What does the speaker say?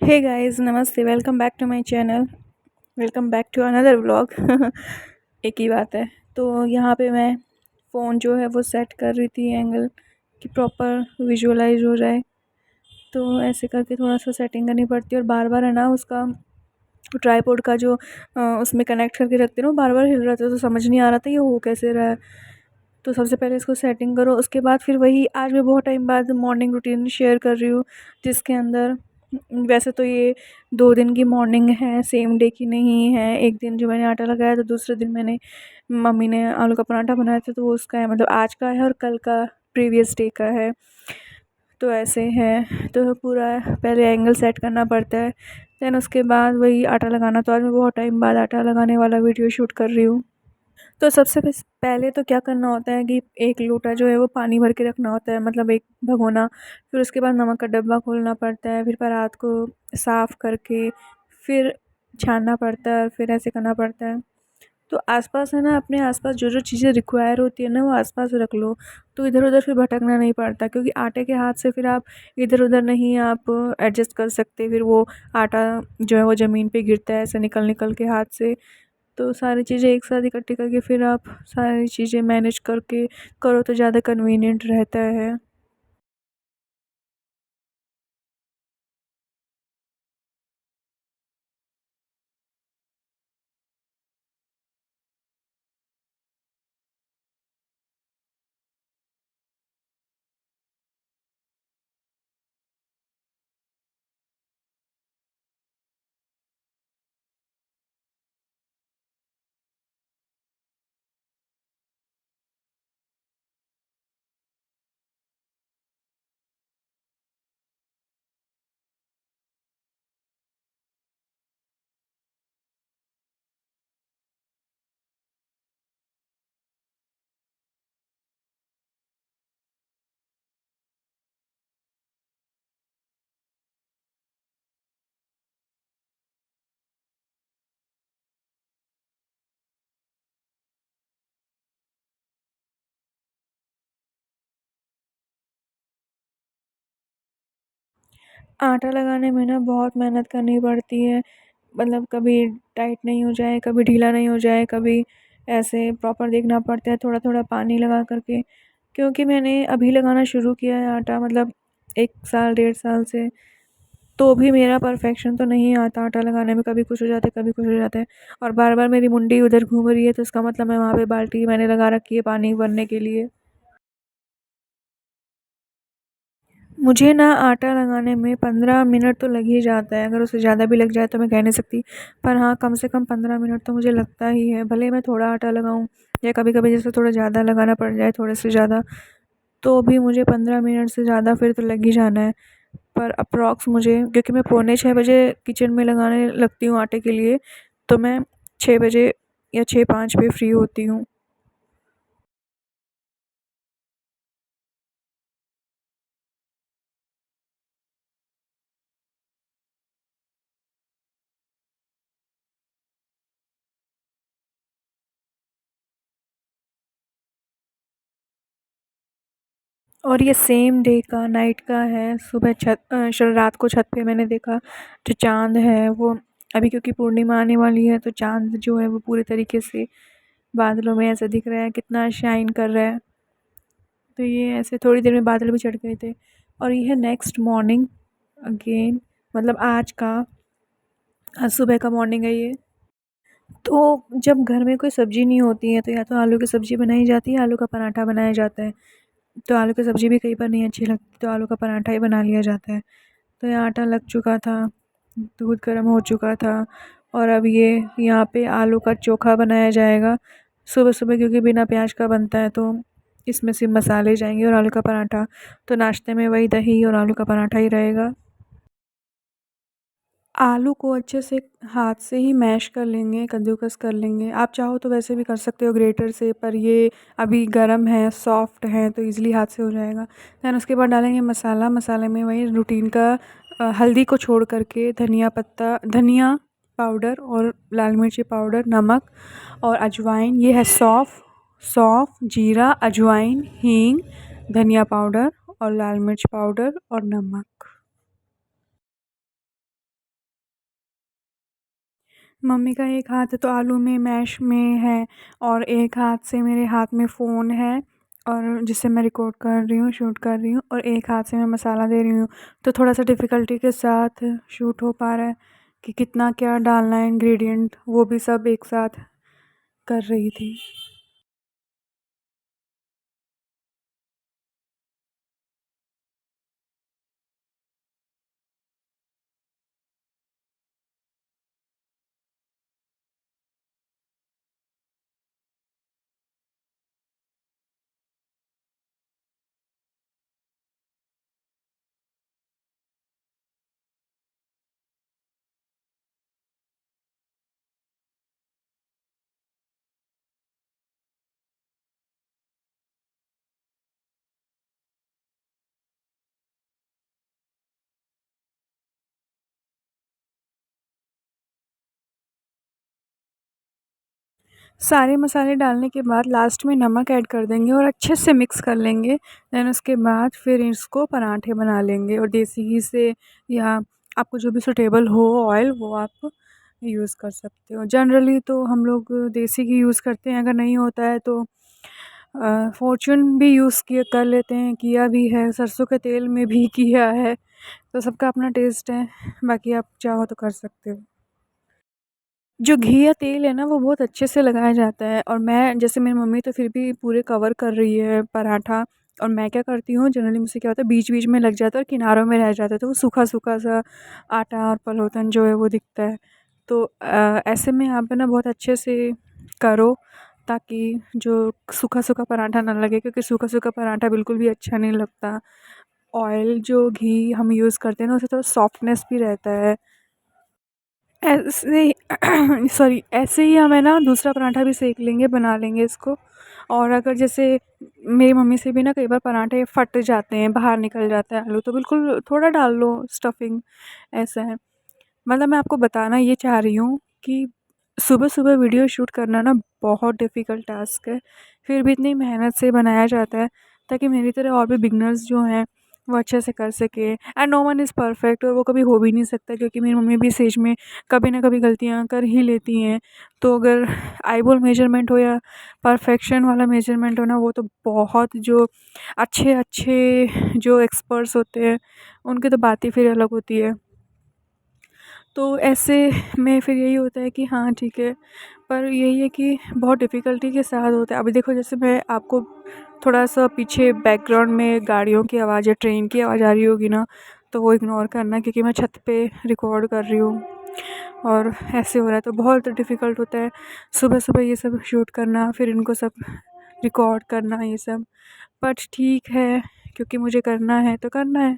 हे guys, नमस्ते। Welcome back to my channel. Welcome back to another vlog. एक ही बात है। तो यहाँ पे मैं फ़ोन जो है वो सेट कर रही थी एंगल कि प्रॉपर विजुअलाइज हो जाए। तो ऐसे करके थोड़ा सा सेटिंग करनी पड़ती है और बार बार है ना उसका ट्राईपोड का जो उसमें कनेक्ट करके रखती हूँ, बार बार हिल रहा था तो समझ नहीं आ रहा था ये हो कैसे रहा है। तो सबसे पहले इसको सेटिंग करो, उसके बाद फिर वही आज मैं बहुत टाइम बाद मॉर्निंग रूटीन शेयर कर रही हूँ, जिसके अंदर वैसे तो ये 2 दिन की मॉर्निंग है, सेम डे की नहीं है। एक दिन जो मैंने आटा लगाया तो दूसरे दिन मैंने मम्मी ने आलू का पराठा बनाया था तो वो उसका है, मतलब आज का है और कल का प्रीवियस डे का है। तो ऐसे है, तो पूरा पहले एंगल सेट करना पड़ता है। देन उसके बाद वही आटा लगाना। तो आज मैं बहुत टाइम बाद आटा लगाने वाला वीडियो शूट कर रही हूँ। तो सबसे पहले तो क्या करना होता है कि एक लोटा जो है वो पानी भर के रखना होता है, मतलब एक भगोना। फिर उसके बाद नमक का डब्बा खोलना पड़ता है, फिर परात को साफ़ करके फिर छानना पड़ता है और फिर ऐसे करना पड़ता है। तो आसपास है ना, अपने आसपास जो जो चीज़ें रिक्वायर होती है ना वो आसपास रख लो, तो इधर उधर फिर भटकना नहीं पड़ता। क्योंकि आटे के हाथ से फिर आप इधर उधर नहीं आप एडजस्ट कर सकते, फिर वो आटा जो है वो ज़मीन पे गिरता है ऐसे निकल निकल के हाथ से। तो सारी चीज़ें एक साथ इकट्ठी करके फिर आप सारी चीज़ें मैनेज करके करो तो ज़्यादा कन्वीनियंट रहता है। आटा लगाने में ना बहुत मेहनत करनी पड़ती है, मतलब कभी टाइट नहीं हो जाए, कभी ढीला नहीं हो जाए, कभी ऐसे प्रॉपर देखना पड़ता है थोड़ा थोड़ा पानी लगा करके। क्योंकि मैंने अभी लगाना शुरू किया है आटा, मतलब 1 साल 1.5 साल से। तो भी मेरा परफेक्शन तो नहीं आता आटा लगाने में, कभी कुछ हो जाता है कभी कुछ हो जाता है। और बार बार मेरी मुंडी उधर घूम रही है तो इसका मतलब मैं वहाँ पे बाल्टी मैंने लगा रखी है पानी भरने के लिए। मुझे ना आटा लगाने में 15 मिनट तो लग ही जाता है, अगर उससे ज़्यादा भी लग जाए तो मैं कह नहीं सकती। पर हाँ, कम से कम 15 मिनट तो मुझे लगता ही है, भले मैं थोड़ा आटा लगाऊँ या कभी कभी जैसे थोड़ा ज़्यादा लगाना पड़ जाए, थोड़े से ज़्यादा, तो भी मुझे 15 मिनट से ज़्यादा फिर तो लग ही जाना है। पर अप्रॉक्स मुझे, क्योंकि मैं पौने 6 बजे किचन में लगाने लगती हूँ आटे के लिए, तो मैं 6 बजे या 6:05 पे फ्री होती हूँ। और ये सेम डे का नाइट का है। सुबह रात को छत पे मैंने देखा जो चाँद है वो, अभी क्योंकि पूर्णिमा आने वाली है तो चाँद जो है वो पूरे तरीके से बादलों में ऐसा दिख रहा है, कितना शाइन कर रहा है। तो ये ऐसे थोड़ी देर में बादल भी छट गए थे। और ये है नेक्स्ट मॉर्निंग अगेन, मतलब आज सुबह का मॉर्निंग है ये। तो जब घर में कोई सब्ज़ी नहीं होती है तो या तो आलू की सब्ज़ी बनाई जाती है, आलू का पराठा बनाया जाता है। तो आलू की सब्ज़ी भी कई बार नहीं अच्छी लगती तो आलू का पराठा ही बना लिया जाता है। तो यहाँ आटा लग चुका था, दूध गर्म हो चुका था, और अब ये यहाँ पे आलू का चोखा बनाया जाएगा सुबह सुबह, क्योंकि बिना प्याज का बनता है तो इसमें सिर्फ मसाले जाएंगे और आलू का पराठा। तो नाश्ते में वही दही और आलू का पराठा ही रहेगा। आलू को अच्छे से हाथ से ही मैश कर लेंगे, कद्दूकस कर लेंगे। आप चाहो तो वैसे भी कर सकते हो ग्रेटर से, पर ये अभी गर्म है, सॉफ्ट है, तो इजीली हाथ से हो जाएगा। दैन उसके बाद डालेंगे मसाला। मसाले में वही रूटीन का हल्दी को छोड़ करके धनिया पाउडर और लाल मिर्ची पाउडर, नमक और अजवाइन। ये है सौंफ, जीरा, अजवाइन, हींग, धनिया पाउडर और लाल मिर्च पाउडर और नमक। मम्मी का एक हाथ तो आलू में मैश में है और एक हाथ से मेरे हाथ में फ़ोन है और जिससे मैं रिकॉर्ड कर रही हूँ, शूट कर रही हूँ, और एक हाथ से मैं मसाला दे रही हूँ। तो थोड़ा-सा डिफ़िकल्टी के साथ शूट हो पा रहा है कि कितना क्या डालना है इंग्रेडिएंट, वो भी सब एक साथ कर रही थी। सारे मसाले डालने के बाद लास्ट में नमक ऐड कर देंगे और अच्छे से मिक्स कर लेंगे। देन उसके बाद फिर इसको पराठे बना लेंगे और देसी घी से या आपको जो भी सूटेबल हो ऑयल वो आप यूज़ कर सकते हो। जनरली तो हम लोग देसी घी यूज़ करते हैं, अगर नहीं होता है तो फॉर्च्यून भी यूज़ किया कर लेते हैं, किया भी है, सरसों के तेल में भी किया है। तो सबका अपना टेस्ट है, बाकी आप चाहो तो कर सकते हो। जो घी या तेल है ना वो बहुत अच्छे से लगाया जाता है और मैं जैसे मेरी मम्मी तो फिर भी पूरे कवर कर रही है पराठा, और मैं क्या करती हूँ जनरली मुझसे क्या होता है बीच-बीच में लग जाता है और किनारों में रह जाता है, तो वो सूखा-सूखा सा आटा और पलोतन जो है वो दिखता है। तो ऐसे में आप है ना बहुत अच्छे से करो ताकि जो सूखा-सूखा पराठा ना लगे, क्योंकि सूखा-सूखा पराठा बिल्कुल भी अच्छा नहीं लगता। ऑयल जो घी हम यूज़ करते हैं ना उससे थोड़ा सॉफ्टनेस भी रहता है। ऐसे ही सॉरी, ऐसे ही हम है ना दूसरा पराठा भी सेक लेंगे, बना लेंगे इसको। और अगर जैसे मेरी मम्मी से भी ना कई बार पराठे फट जाते हैं, बाहर निकल जाता है आलू, तो बिल्कुल थोड़ा डाल लो स्टफिंग, ऐसा है। मतलब मैं आपको बताना ये चाह रही हूँ कि सुबह-सुबह वीडियो शूट करना ना बहुत डिफ़िकल्ट टास्क है, फिर भी इतनी मेहनत से बनाया जाता है ताकि मेरी तरह और भी बिगिनर्स जो हैं वो अच्छे से कर सकें। And no one is perfect और वो कभी हो भी नहीं सकता, क्योंकि मेरी मम्मी भी इस एज में कभी ना कभी गलतियाँ कर ही लेती हैं। तो अगर आईबॉल मेजरमेंट हो या परफेक्शन वाला मेजरमेंट हो ना, वो तो बहुत जो अच्छे-अच्छे जो एक्सपर्ट्स होते हैं उनकी तो बात ही फिर अलग होती है। तो ऐसे में फिर यही होता है कि हाँ ठीक है, पर यही है कि बहुत डिफ़िकल्टी के साथ होता है। अभी देखो जैसे मैं आपको थोड़ा-सा पीछे बैकग्राउंड में गाड़ियों की आवाज़ या ट्रेन की आवाज़ आ रही होगी ना, तो वो इग्नोर करना, क्योंकि मैं छत पे रिकॉर्ड कर रही हूँ और ऐसे हो रहा है तो बहुत डिफ़िकल्ट होता है सुबह-सुबह ये सब शूट करना, फिर इनको सब रिकॉर्ड करना ये सब। बट ठीक है, क्योंकि मुझे करना है तो करना है।